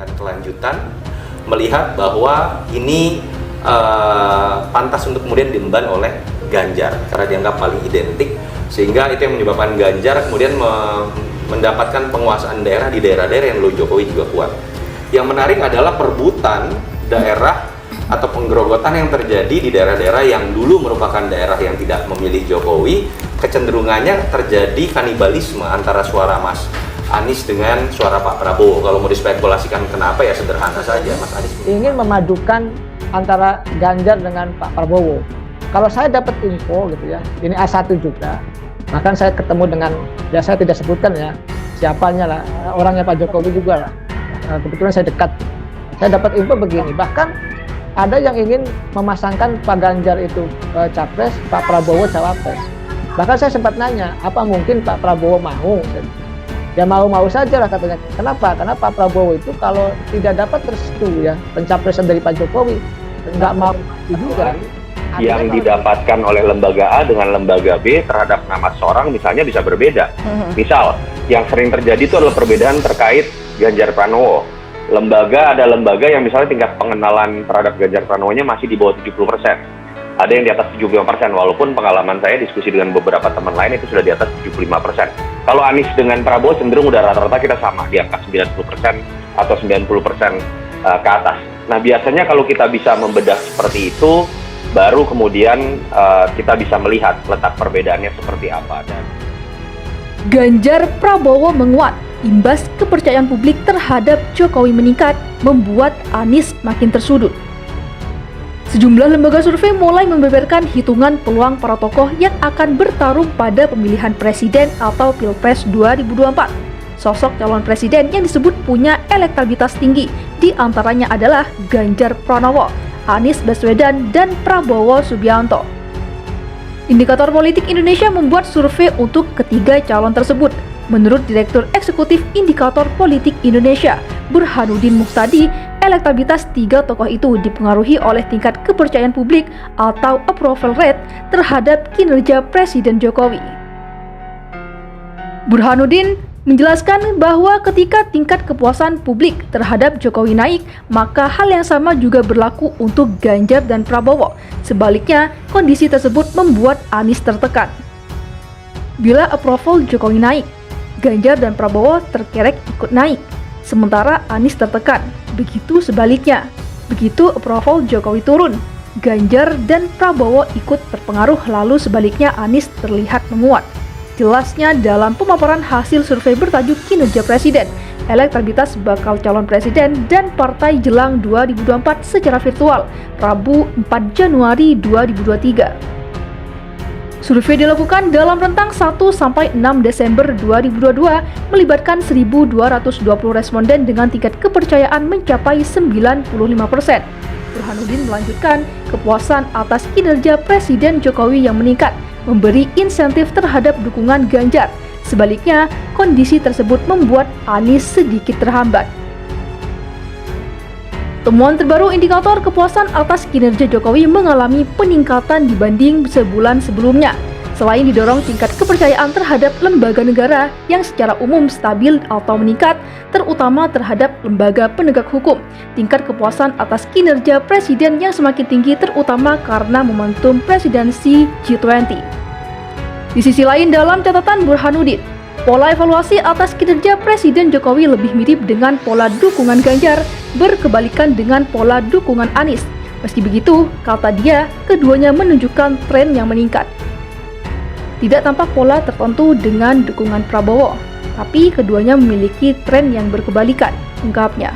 dijadikan kelanjutan, melihat bahwa ini pantas untuk kemudian diemban oleh Ganjar karena dianggap paling identik, sehingga itu yang menyebabkan Ganjar kemudian mendapatkan penguasaan daerah di daerah-daerah yang Jokowi juga kuat. Yang menarik adalah perebutan daerah atau penggerogotan yang terjadi di daerah-daerah yang dulu merupakan daerah yang tidak memilih Jokowi. Kecenderungannya terjadi kanibalisme antara suara Mas Anies dengan suara Pak Prabowo. Kalau mau dispekulasikan kenapa, ya sederhana saja, Mas Anies ingin memadukan antara Ganjar dengan Pak Prabowo. Kalau saya dapat info gitu ya, ini A1 juga. Bahkan saya ketemu dengan, ya saya tidak sebutkan ya siapanya lah, orangnya Pak Jokowi juga lah. Kebetulan saya dekat. Saya dapat info begini, bahkan ada yang ingin memasangkan Pak Ganjar itu capres, Pak Prabowo cawapres. Bahkan saya sempat nanya, apa mungkin Pak Prabowo mau? Ya mau-mau saja lah katanya. Kenapa? Karena Pak Prabowo itu kalau tidak dapat restu ya pencapresan dari Pak Jokowi, nggak mau juga. Yang didapatkan oleh lembaga A dengan lembaga B terhadap nama seorang misalnya bisa berbeda. Misal, yang sering terjadi itu adalah perbedaan terkait Ganjar Pranowo. Ada lembaga yang misalnya tingkat pengenalan terhadap Ganjar Pranowo-nya masih di bawah 70%. Ada yang di atas 75%, walaupun pengalaman saya diskusi dengan beberapa teman lain itu sudah di atas 75%. Kalau Anies dengan Prabowo cenderung udah rata-rata kita sama, di angka 90% atau 90% ke atas. Nah, biasanya kalau kita bisa membedah seperti itu, baru kemudian kita bisa melihat letak perbedaannya seperti apa. Ganjar Prabowo menguat, imbas kepercayaan publik terhadap Jokowi meningkat, membuat Anies makin tersudut. Sejumlah lembaga survei mulai membeberkan hitungan peluang para tokoh yang akan bertarung pada pemilihan presiden atau Pilpres 2024. Sosok calon presiden yang disebut punya elektabilitas tinggi, di antaranya adalah Ganjar Pranowo, Anies Baswedan, dan Prabowo Subianto. Indikator Politik Indonesia membuat survei untuk ketiga calon tersebut. Menurut Direktur Eksekutif Indikator Politik Indonesia, Burhanuddin Muhtadi, elektabilitas tiga tokoh itu dipengaruhi oleh tingkat kepercayaan publik atau approval rate terhadap kinerja Presiden Jokowi. Burhanuddin menjelaskan bahwa ketika tingkat kepuasan publik terhadap Jokowi naik, maka hal yang sama juga berlaku untuk Ganjar dan Prabowo. Sebaliknya, kondisi tersebut membuat Anies tertekan. Bila approval Jokowi naik, Ganjar dan Prabowo terkerek ikut naik, sementara Anies tertekan. Begitu sebaliknya, begitu approval Jokowi turun, Ganjar dan Prabowo ikut terpengaruh, lalu sebaliknya Anies terlihat menguat. Jelasnya dalam pemaparan hasil survei bertajuk Kinerja Presiden, Elektabilitas Bakal Calon Presiden dan Partai Jelang 2024 secara virtual, Rabu 4 Januari 2023. Survei dilakukan dalam rentang 1-6 Desember 2022, melibatkan 1.220 responden dengan tingkat kepercayaan mencapai 95%. Burhanuddin melanjutkan, kepuasan atas kinerja Presiden Jokowi yang meningkat memberi insentif terhadap dukungan Ganjar. Sebaliknya, kondisi tersebut membuat Anies sedikit terhambat. Temuan terbaru indikator kepuasan atas kinerja Jokowi mengalami peningkatan dibanding sebulan sebelumnya. Selain didorong tingkat kepercayaan terhadap lembaga negara yang secara umum stabil atau meningkat, terutama terhadap lembaga penegak hukum, tingkat kepuasan atas kinerja presiden yang semakin tinggi terutama karena momentum presidensi G20. Di sisi lain, dalam catatan Burhanuddin, pola evaluasi atas kinerja Presiden Jokowi lebih mirip dengan pola dukungan Ganjar, berkebalikan dengan pola dukungan Anies. Meski begitu, kata dia, keduanya menunjukkan tren yang meningkat. Tidak tampak pola tertentu dengan dukungan Prabowo, tapi keduanya memiliki tren yang berkebalikan, ungkapnya.